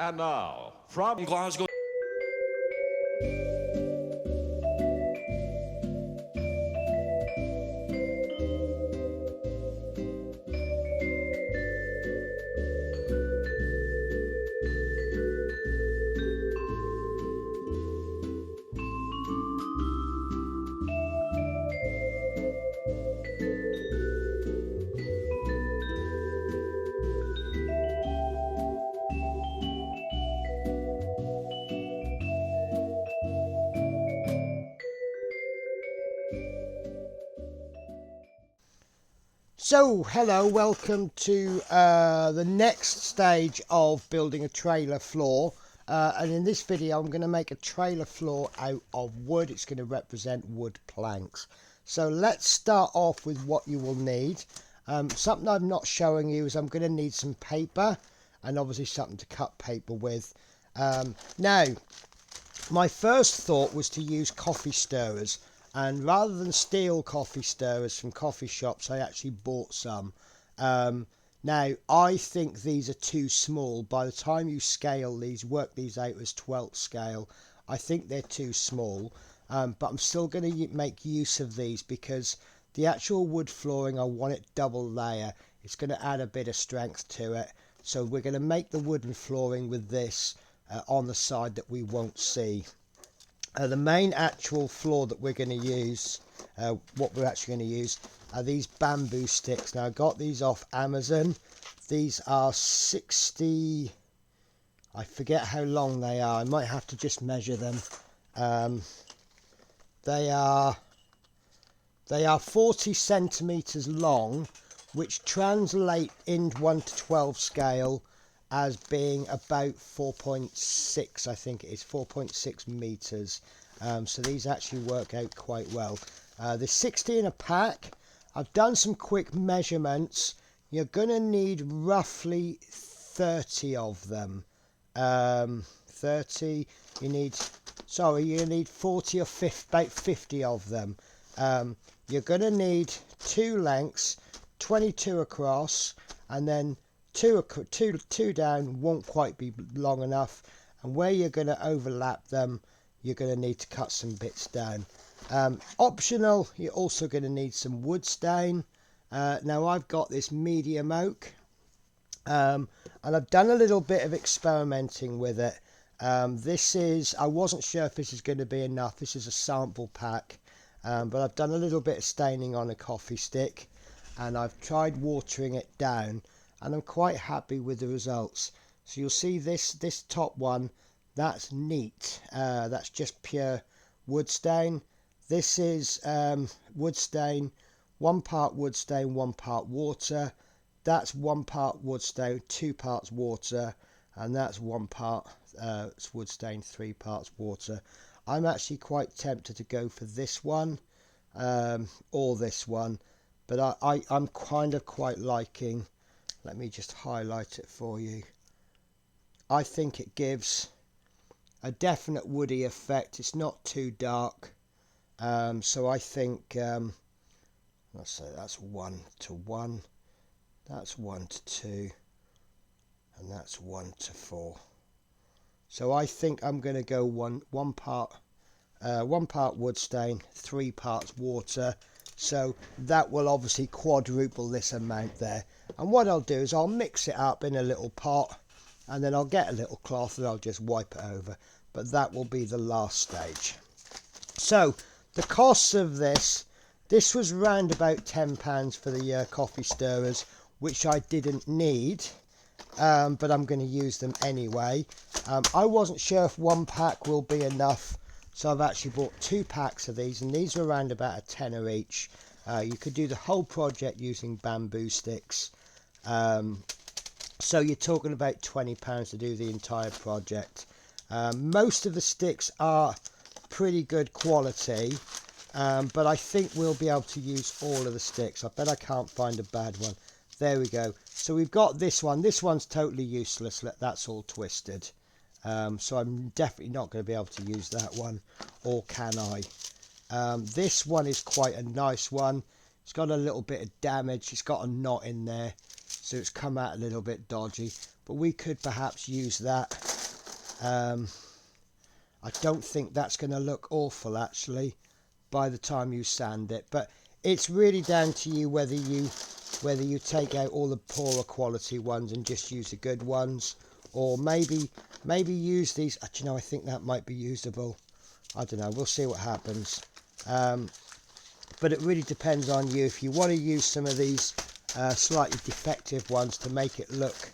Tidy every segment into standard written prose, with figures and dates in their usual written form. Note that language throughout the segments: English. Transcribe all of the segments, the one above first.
And now, from Glasgow. So, hello, welcome to the next stage of building a trailer floor. And in this video, I'm going to make a trailer floor out of wood. It's going to represent wood planks. So let's start off with what you will need. Something I'm not showing you is I'm going to need some paper and obviously something to cut paper with. Now, my first thought was to use coffee stirrers. And rather than steal coffee stirrers from coffee shops, I actually bought some. Now, I think these are too small. By the time you scale these, work these out as 12th scale, I think they're too small. But I'm still going to make use of these because the actual wood flooring, I want it double layer. It's going to add a bit of strength to it. So we're going to make the wooden flooring with this on the side that we won't see. The main actual floor that we're going to use, what we're actually going to use, are these bamboo sticks. Now, I got these off Amazon. These are 60, I forget how long they are. I might have to just measure them. They are 40 centimeters long, which translate in 1 to 12 scale as being about 4.6, I think it is 4.6 meters. So these actually work out quite well. There's 60 in a pack. I've done some quick measurements. You're going to need roughly 30 of them. 30, you need 40 or 50, about 50 of them. You're going to need two lengths, 22 across, and then two down won't quite be long enough, and where you're going to overlap them, you're going to need to cut some bits down. Optional, you're also going to need some wood stain. Now I've got this medium oak, and I've done a little bit of experimenting with it. I wasn't sure if this is going to be enough. This is a sample pack, but I've done a little bit of staining on a coffee stick, and I've tried watering it down, and I'm quite happy with the results. So you'll see this top one, that's neat. That's just pure wood stain. This is wood stain, 1 part wood stain, 1 part water. That's 1 part wood stain, 2 parts water, and that's 1 part wood stain, 3 parts water. I'm actually quite tempted to go for this one or this one, but I'm kind of quite liking. Let me just highlight it for you. I think it gives a definite woody effect. It's not too dark. So I think, let's say that's 1 to 1. That's 1 to 2. And that's 1 to 4. So I think I'm going to go one part wood stain, 3 parts water. So that will obviously quadruple this amount there. And what I'll do is I'll mix it up in a little pot, and then I'll get a little cloth and I'll just wipe it over. But that will be the last stage. So the costs of this was round about £10 for the coffee stirrers, which I didn't need, but I'm going to use them anyway. I wasn't sure if 1 pack will be enough, so I've actually bought 2 packs of these, and these are around about a tenner each. You could do the whole project using bamboo sticks. So you're talking about £20 to do the entire project. Most of the sticks are pretty good quality, but I think we'll be able to use all of the sticks. I bet I can't find a bad one. There we go. So we've got this one. This one's totally useless. That's all twisted. So I'm definitely not going to be able to use that one, or can I? This one is quite a nice one. It's got a little bit of damage. It's got a knot in there, so it's come out a little bit dodgy, but we could perhaps use that I don't think that's going to look awful actually by the time you sand it, but it's really down to you whether you take out all the poorer quality ones and just use the good ones, or maybe use these. You know, I think that might be usable. I don't know, we'll see what happens. But it really depends on you. If you want to use some of these slightly defective ones to make it look,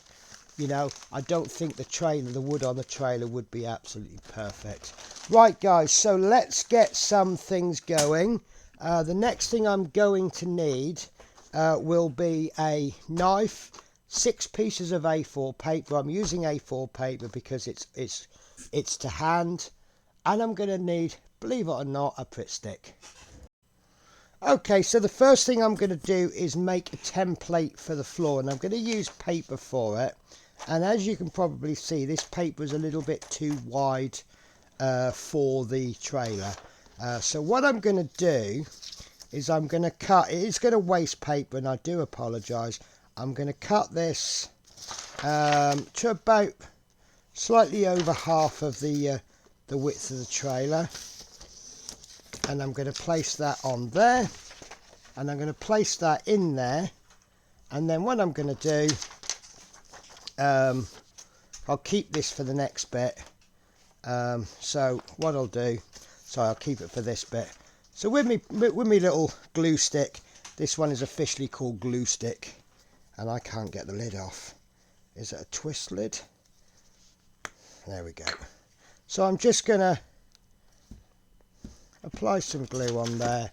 you know, I don't think the wood on the trailer would be absolutely perfect. Right guys, so let's get some things going. The next thing I'm going to need will be a knife, 6 pieces of A4 paper. I'm using A4 paper because it's to hand, and I'm going to need, believe it or not, a Pritt stick. Okay, so the first thing I'm going to do is make a template for the floor, and I'm going to use paper for it. And as you can probably see, this paper is a little bit too wide for the trailer. So what I'm going to do is I'm going to cut, it is going to waste paper, and I do apologise. I'm going to cut this to about slightly over half of the width of the trailer. And I'm going to place that on there, and I'm going to place that in there, and then what I'm going to do, I'll keep this for the next bit. So what I'll do, sorry, I'll keep it for this bit. So with me little glue stick, this one is officially called glue stick, and I can't get the lid off. Is it a twist lid? There we go. So I'm just going to apply some glue on there,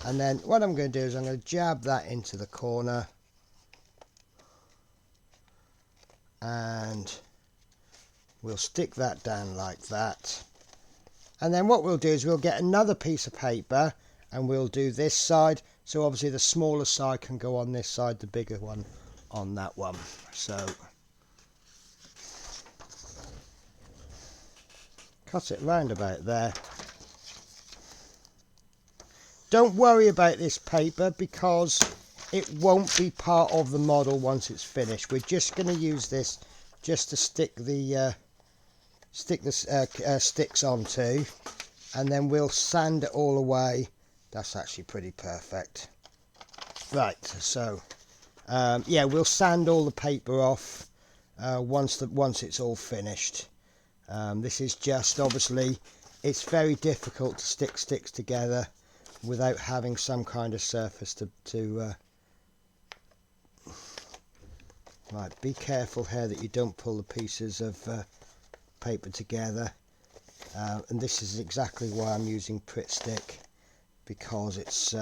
and then what I'm going to do is I'm going to jab that into the corner, and we'll stick that down like that. And then what we'll do is we'll get another piece of paper, and we'll do this side. So obviously the smaller side can go on this side, the bigger one on that one. So cut it round about there. Don't worry about this paper because it won't be part of the model once it's finished. We're just going to use this just to stick the sticks onto, and then we'll sand it all away. That's actually pretty perfect. Right, so yeah, we'll sand all the paper off once it's all finished. This is just, obviously, it's very difficult to stick sticks together without having some kind of surface to right, be careful here that you don't pull the pieces of paper together, and this is exactly why I'm using Pritt stick, because it's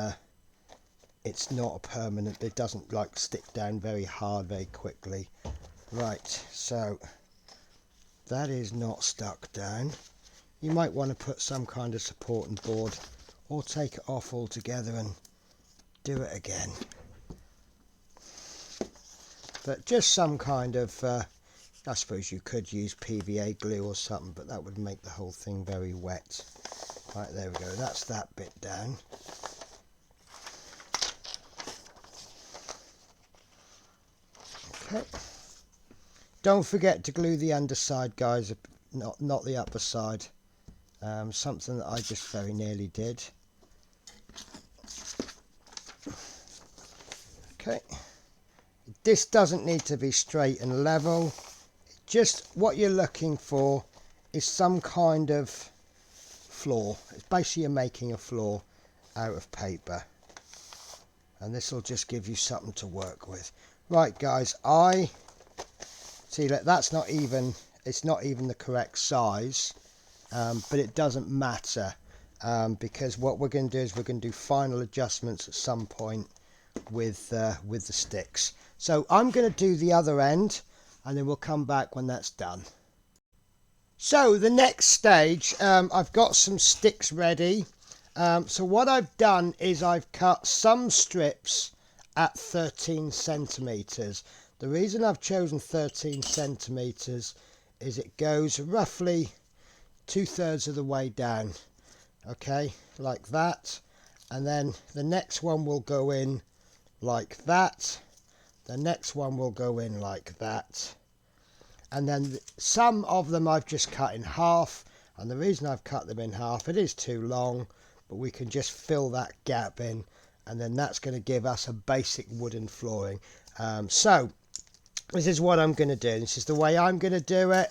not a permanent, it doesn't like stick down very hard very quickly. Right, so that is not stuck down. You might want to put some kind of supporting board, or take it off altogether and do it again. But just some kind of, I suppose you could use PVA glue or something, but that would make the whole thing very wet. Right, there we go, that's that bit down. Okay. Don't forget to glue the underside, guys, not the upper side. Something that I just very nearly did. Okay, this doesn't need to be straight and level. Just what you're looking for is some kind of floor. It's basically you're making a floor out of paper, and this will just give you something to work with. Right guys, I see that that's not even, it's not even the correct size, but it doesn't matter, because what we're going to do is we're going to do final adjustments at some point with the sticks. So I'm going to do the other end, and then we'll come back when that's done. So the next stage, I've got some sticks ready. So what I've done is I've cut some strips at 13 centimeters. The reason I've chosen 13 centimeters is it goes roughly 2/3 of the way down. Okay, like that. And then the next one will go in like that. The next one will go in like that. And then some of them I've just cut in half, and the reason I've cut them in half, it is too long, but we can just fill that gap in, and then that's going to give us a basic wooden flooring. So this is what I'm going to do. This is the way I'm going to do it.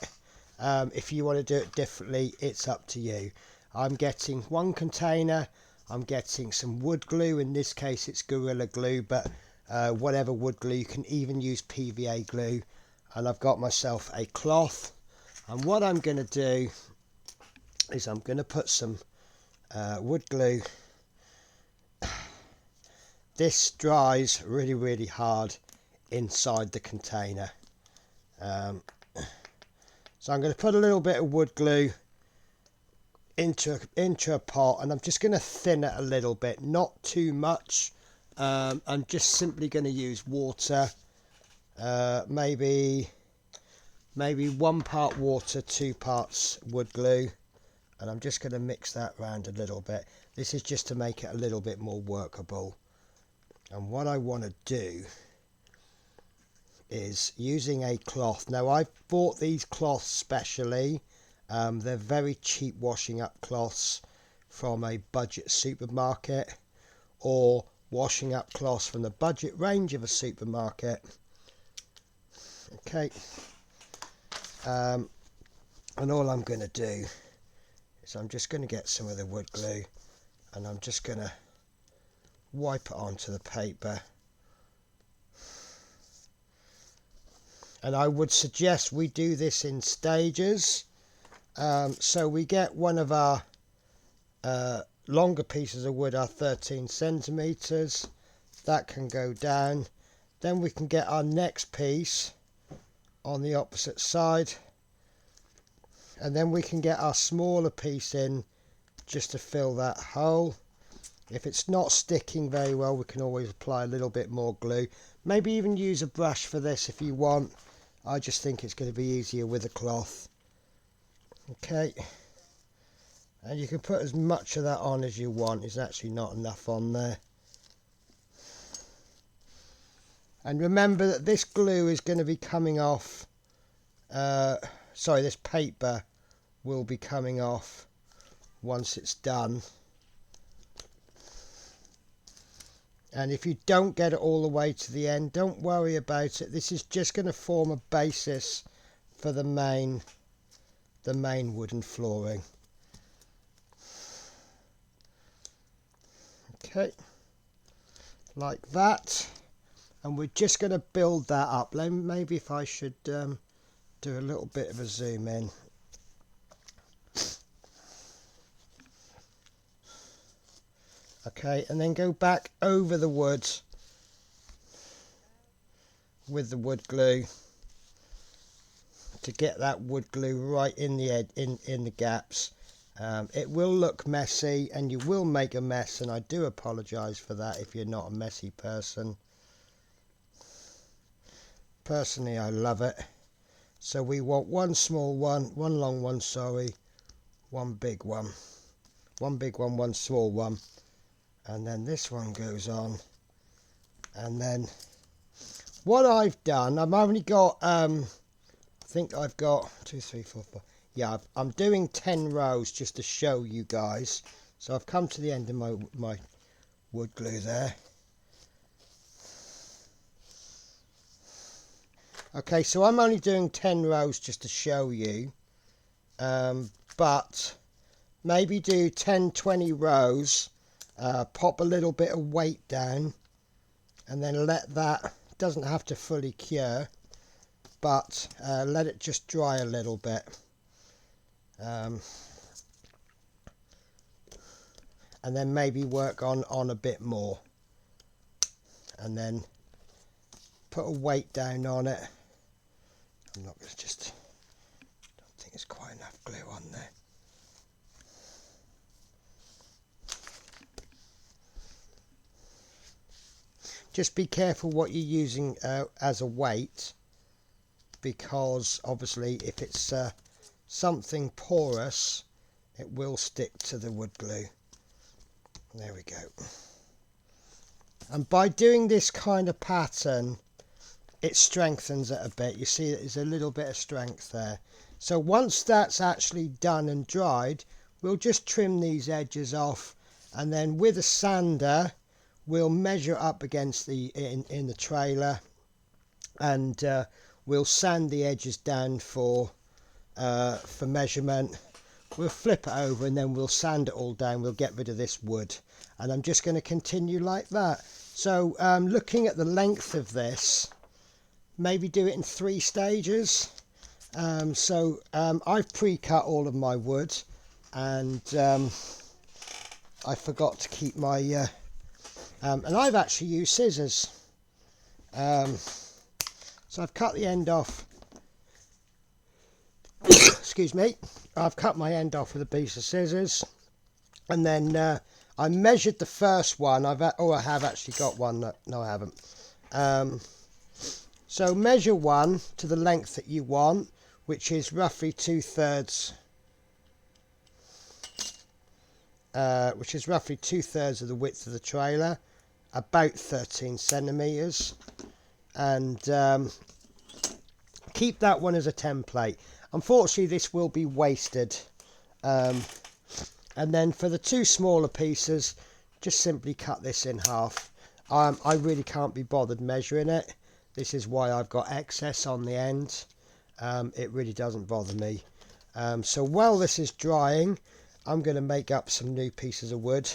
If you want to do it differently, it's up to you. I'm getting one container. I'm getting some wood glue. In this case, it's Gorilla Glue, but whatever wood glue. You can even use PVA glue. And I've got myself a cloth. And what I'm going to do is I'm going to put some wood glue. This dries really, really hard inside the container. So I'm going to put a little bit of wood glue into a pot, and I'm just going to thin it a little bit, not too much. I'm just simply going to use water, maybe 1 part water, 2 parts wood glue, and I'm just going to mix that around a little bit. This is just to make it a little bit more workable. And what I want to do is using a cloth. Now I've bought these cloths specially. They're very cheap washing up cloths from a budget supermarket, or washing up cloths from the budget range of a supermarket. Okay. And all I'm going to do is I'm just going to get some of the wood glue, and I'm just going to wipe it onto the paper. And I would suggest we do this in stages. So we get one of our longer pieces of wood, our 13 centimeters, that can go down. Then we can get our next piece on the opposite side, and then we can get our smaller piece in just to fill that hole. If it's not sticking very well, we can always apply a little bit more glue. Maybe even use a brush for this if you want. I just think it's going to be easier with a cloth. Okay, and you can put as much of that on as you want. There's actually not enough on there. And remember that this glue is going to be coming off, this paper will be coming off once it's done. And if you don't get it all the way to the end, don't worry about it. This is just going to form a basis for the main wooden flooring. Okay, like that. And we're just going to build that up. Maybe if I should do a little bit of a zoom in. Okay, and then go back over the wood with the wood glue to get that wood glue right in the gaps. It will look messy, and you will make a mess, and I do apologise for that if you're not a messy person. Personally, I love it. So we want one small one, one long one, one big one. One big one, one small one. And then this one goes on. And then what I've done, I've only got, I think I've got 2, 3, 4, 5. Yeah, I'm doing 10 rows just to show you guys. So I've come to the end of my wood glue there. Okay, so I'm only doing 10 rows just to show you. But maybe do 10, 20 rows. Pop a little bit of weight down, and then let that, doesn't have to fully cure, but let it just dry a little bit. And then maybe work on a bit more, and then put a weight down on it. I'm not going to don't think there's quite enough glue on there. Just be careful what you're using as a weight, because obviously if it's something porous, it will stick to the wood glue. There we go. And by doing this kind of pattern, it strengthens it a bit. You see there's a little bit of strength there. So once that's actually done and dried, we'll just trim these edges off, and then with a sander we'll measure up against the in the trailer, and we'll sand the edges down for measurement. We'll flip it over and then we'll sand it all down. We'll get rid of this wood, and I'm just going to continue like that. So looking at the length of this, maybe do it in 3 stages. I've pre-cut all of my wood, and I forgot to keep my and I've actually used scissors, so I've cut the end off. Excuse me, I've cut my end off with a piece of scissors, and then I measured the first one. I have actually got one. No, I haven't. So measure one to the length that you want, which is roughly 2/3. Which is roughly 2/3 of the width of the trailer, about 13 centimeters, and keep that one as a template. Unfortunately, this will be wasted, and then for the 2 smaller pieces, just simply cut this in half. I really can't be bothered measuring it. This is why I've got excess on the end. It really doesn't bother me. So while this is drying, I'm going to make up some new pieces of wood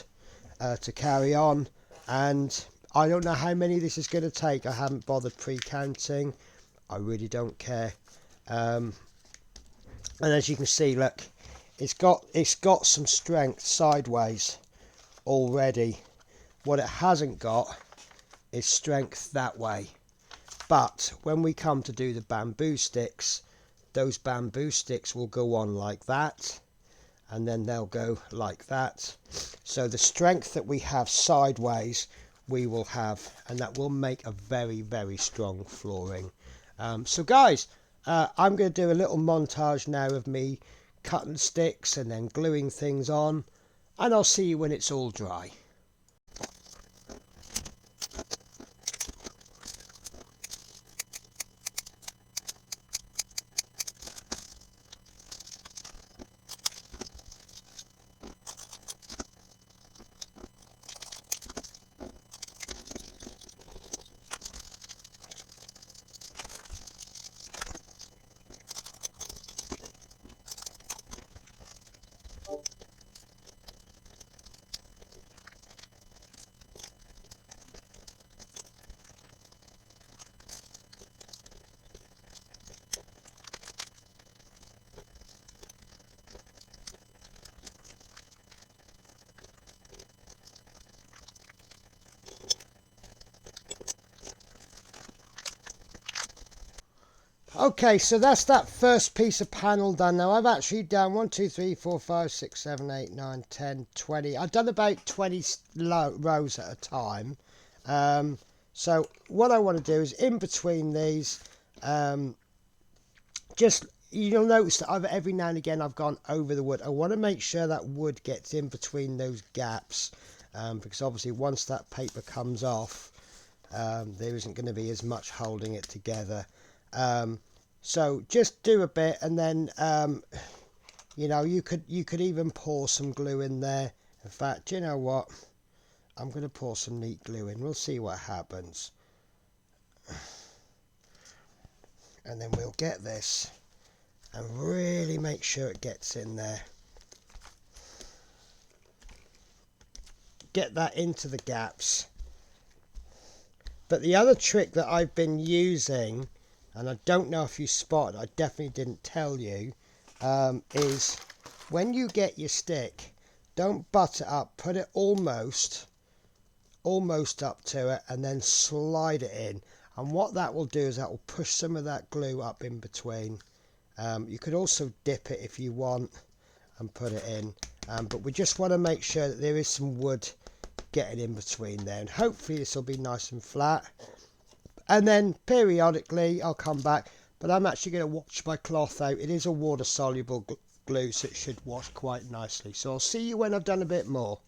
to carry on, and I don't know how many this is going to take. I haven't bothered pre-counting. I really don't care. And as you can see, look, it's got some strength sideways already. What it hasn't got is strength that way. But when we come to do the bamboo sticks, those bamboo sticks will go on like that, and then they'll go like that. So the strength that we have sideways, we will have, and that will make a very, very strong flooring. So guys, I'm going to do a little montage now of me cutting sticks and then gluing things on, and I'll see you when it's all dry. Okay, so that's that first piece of panel done. Now I've actually done 1, 2, 3, 4, 5, 6, 7, 8, 9, 10, 20. I've done about 20 rows at a time. So what I want to do is in between these, just, you'll notice that every now and again I've gone over the wood. I want to make sure that wood gets in between those gaps, because obviously once that paper comes off, there isn't going to be as much holding it together. So just do a bit, and then you know, you could even pour some glue in there. In fact, you know what, I'm going to pour some neat glue in. We'll see what happens, and then we'll get this and really make sure it gets in there. Get that into the gaps. But the other trick that I've been using, and I don't know if you spotted, I definitely didn't tell you, is when you get your stick, don't butt it up, put it almost up to it, and then slide it in. And what that will do is that will push some of that glue up in between. You could also dip it if you want and put it in, but we just want to make sure that there is some wood getting in between there, and hopefully this will be nice and flat. And then periodically I'll come back, but I'm actually going to wash my cloth out. It is a water soluble glue, so it should wash quite nicely. So I'll see you when I've done a bit more.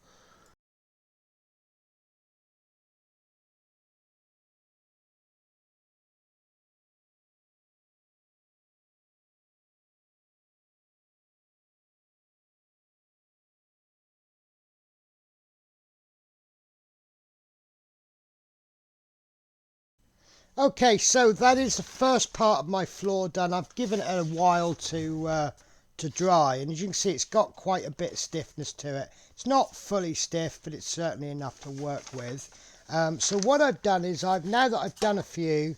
Okay, so that is the first part of my floor done. I've given it a while to dry, and as you can see, it's got quite a bit of stiffness to it. It's not fully stiff, but it's certainly enough to work with. So what I've done is, now that I've done a few,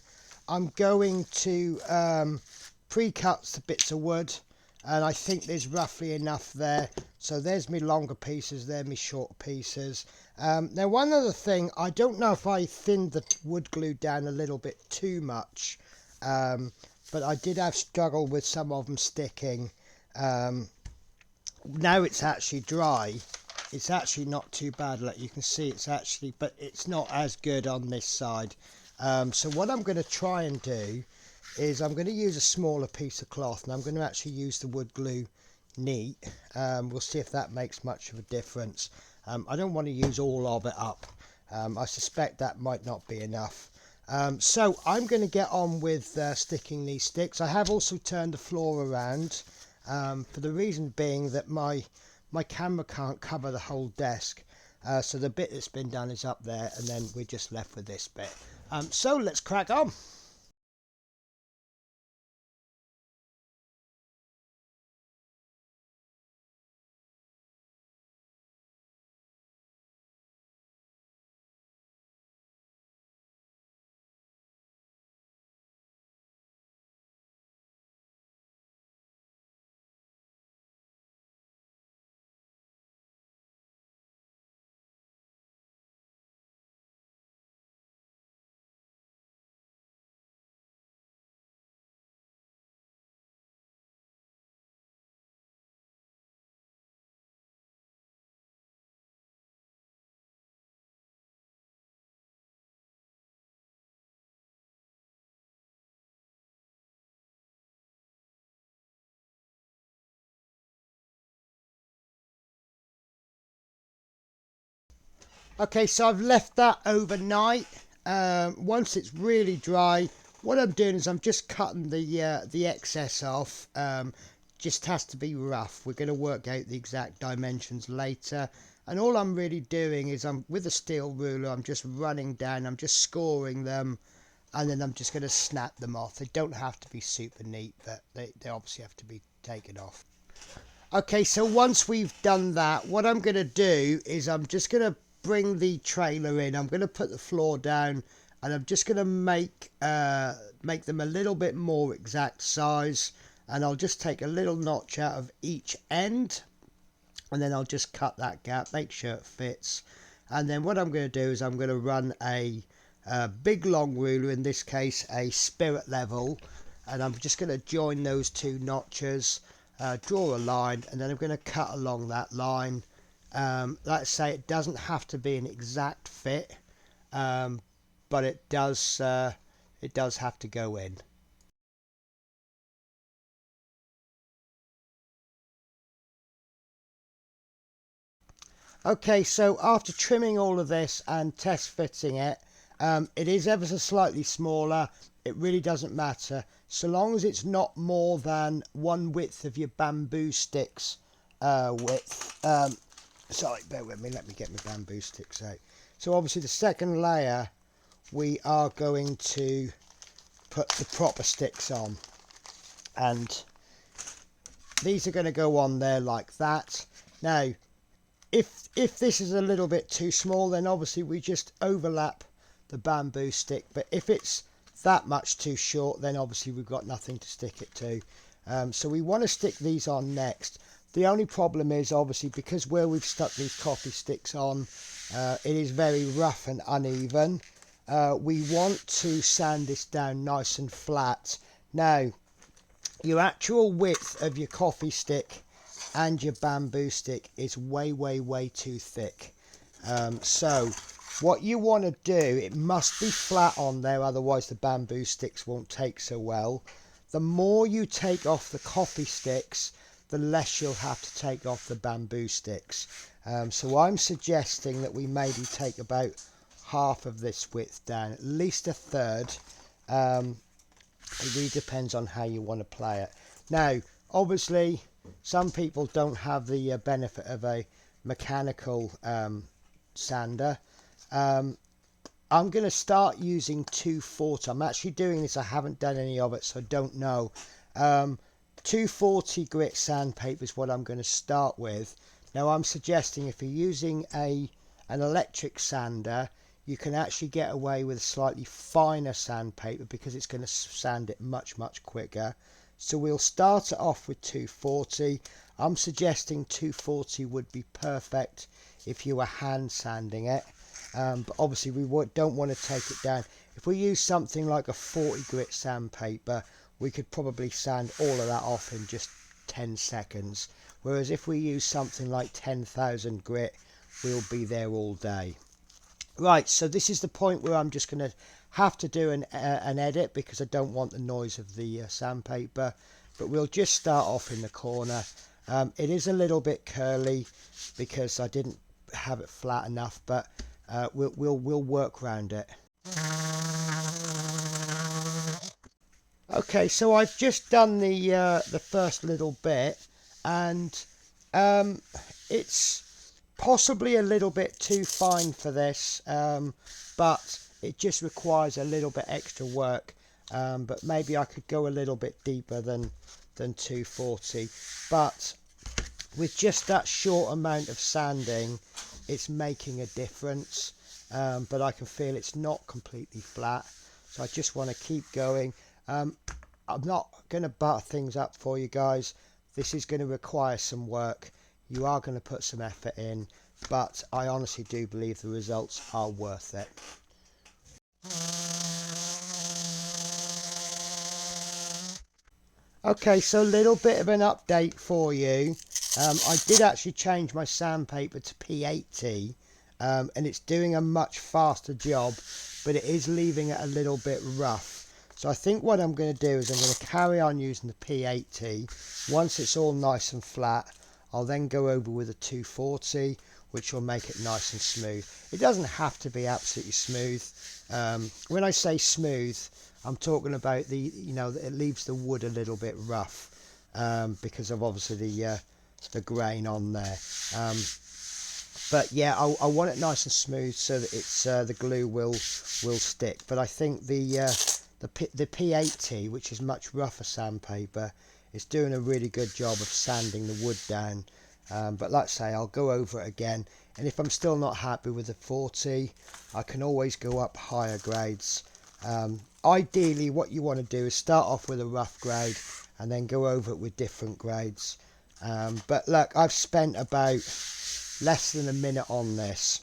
I'm going to pre-cut the bits of wood, and I think there's roughly enough there. So there's my longer pieces, there my short pieces. Now, one other thing, I don't know if I thinned the wood glue down a little bit too much, but I did have struggle with some of them sticking. Now it's actually dry. It's actually not too bad. Like you can see, it's actually, but it's not as good on this side. So what I'm going to try and do is I'm going to use a smaller piece of cloth, and I'm going to actually use the wood glue neat. We'll see if that makes much of a difference. I don't want to use all of it up. I suspect that might not be enough. So I'm going to get on with sticking these sticks. I have also turned the floor around, for the reason being that my camera can't cover the whole desk. So the bit that's been done is up there, and then we're just left with this bit. So let's crack on. Okay, so I've left that overnight. Once it's really dry, what I'm doing is I'm just cutting the excess off. Just has to be rough. We're going to work out the exact dimensions later. And all I'm really doing is I'm with a steel ruler, I'm just running down, I'm just scoring them, and then I'm just going to snap them off. They don't have to be super neat, but they obviously have to be taken off. Okay, so once we've done that, what I'm going to do is I'm just going to bring the trailer in. I'm going to put the floor down, and I'm just going to make them a little bit more exact size, and I'll just take a little notch out of each end, and then I'll just cut that gap, make sure it fits. And then what I'm going to do is I'm going to run a big long ruler, in this case a spirit level, and I'm just going to join those two notches, draw a line, and then I'm going to cut along that line. Let's say it doesn't have to be an exact fit, but it does have to go in. Okay, so after trimming all of this and test fitting it, it is ever so slightly smaller. It really doesn't matter, so long as it's not more than one width of your bamboo sticks width. Sorry, bear with me, let me get my bamboo sticks out. So obviously the second layer, we are going to put the proper sticks on, and these are going to go on there like that. Now, if this is a little bit too small, then obviously we just overlap the bamboo stick, but if it's that much too short, then obviously we've got nothing to stick it to. So we want to stick these on next. The only problem is obviously because where we've stuck these coffee sticks on, it is very rough and uneven. We want to sand this down nice and flat. Now, your actual width of your coffee stick and your bamboo stick is way too thick. So what you want to do, it must be flat on there, otherwise the bamboo sticks won't take so well. The more you take off the coffee sticks, the less you'll have to take off the bamboo sticks. So I'm suggesting that we maybe take about half of this width down, at least a third. It really depends on how you want to play it. Now, obviously, some people don't have the benefit of a mechanical sander. I'm going to start using 240. I'm actually doing this. I haven't done any of it, so I don't know. 240 grit sandpaper is what I'm going to start with. Now I'm suggesting if you're using an electric sander, you can actually get away with slightly finer sandpaper because it's going to sand it much quicker. So we'll start it off with 240. I'm suggesting 240 would be perfect if you were hand sanding it, but obviously we don't want to take it down. If we use something like a 40 grit sandpaper, we could probably sand all of that off in just 10 seconds, whereas if we use something like 10,000 grit, we'll be there all day. Right, so this is the point where I'm just going to have to do an edit because I don't want the noise of the sandpaper, but we'll just start off in the corner. It is a little bit curly because I didn't have it flat enough, but we'll work around it. Okay, so I've just done the first little bit, and it's possibly a little bit too fine for this, but it just requires a little bit extra work. But maybe I could go a little bit deeper than 240. But with just that short amount of sanding, it's making a difference. But I can feel it's not completely flat, so I just want to keep going. I'm not going to butter things up for you guys. This is going to require some work. You are going to put some effort in, but I honestly do believe the results are worth it. Okay, so a little bit of an update for you. I did actually change my sandpaper to P80, and it's doing a much faster job, but it is leaving it a little bit rough. So I think what I'm going to do is I'm going to carry on using the P80. Once it's all nice and flat, I'll then go over with a 240, which will make it nice and smooth. It doesn't have to be absolutely smooth. When I say smooth, I'm talking about it leaves the wood a little bit rough because of obviously the grain on there. But yeah, I want it nice and smooth so that it's the glue will stick. But I think the P80, which is much rougher sandpaper, is doing a really good job of sanding the wood down. But like I say, I'll go over it again, and if I'm still not happy with the 40, I can always go up higher grades. Ideally, what you want to do is start off with a rough grade and then go over it with different grades. But look, I've spent about less than a minute on this.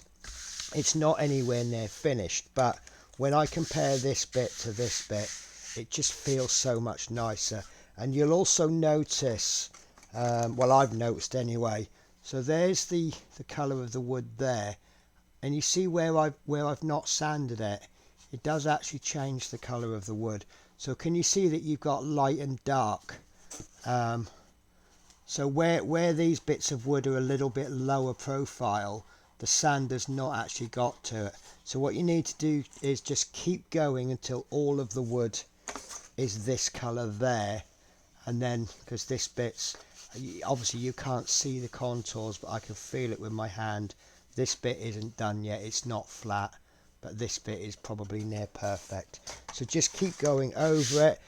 It's not anywhere near finished, but when I compare this bit to this bit, it just feels so much nicer. And you'll also notice, well, I've noticed anyway, so there's the colour of the wood there, and you see where I've not sanded it, it does actually change the colour of the wood. So can you see that you've got light and dark? So where these bits of wood are a little bit lower profile, the sander's not actually got to it. So what you need to do is just keep going until all of the wood is this colour there, and then, because this bit's, obviously you can't see the contours, but I can feel it with my hand, this bit isn't done yet, it's not flat, but this bit is probably near perfect. So just keep going over it.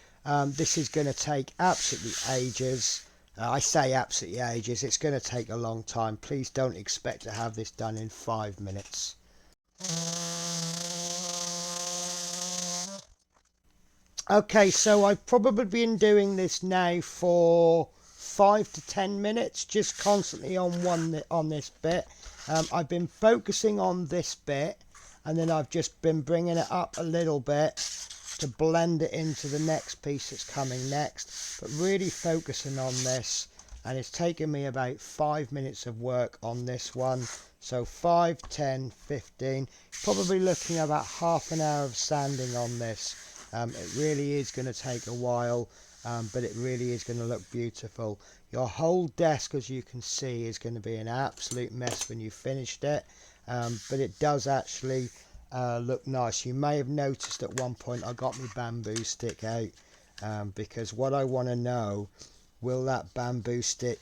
This is going to take absolutely ages. I say absolutely ages, it's going to take a long time. Please don't expect to have this done in 5 minutes. Okay, so I've probably been doing this now for 5 to 10 minutes, just constantly on this bit. I've been focusing on this bit, and then I've just been bringing it up a little bit to blend it into the next piece that's coming next, but really focusing on this, and it's taken me about 5 minutes of work on this one. So 5, 10, 15, probably looking at about half an hour of sanding on this. It really is going to take a while, but it really is going to look beautiful. Your whole desk, as you can see, is going to be an absolute mess when you've finished it, but it does actually look nice. You may have noticed at one point I got my bamboo stick out, because what I want to know, will that bamboo stick,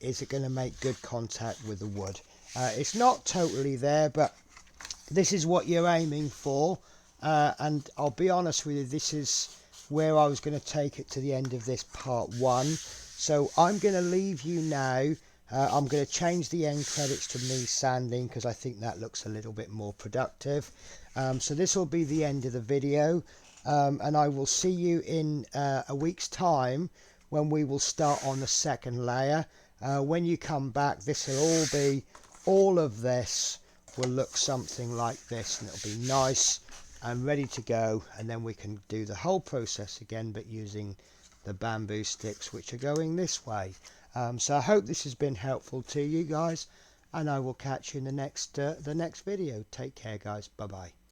is it going to make good contact with the wood? It's not totally there, but this is what you're aiming for, and I'll be honest with you, this is where I was going to take it to the end of this part 1. So I'm going to leave you now. I'm going to change the end credits to me sanding because I think that looks a little bit more productive. So this will be the end of the video, and I will see you in a week's time when we will start on the second layer. When you come back, this will all be, all of this will look something like this, and it'll be nice and ready to go, and then we can do the whole process again, but using the bamboo sticks which are going this way. So I hope this has been helpful to you guys, and I will catch you in the next video. Take care, guys. Bye bye.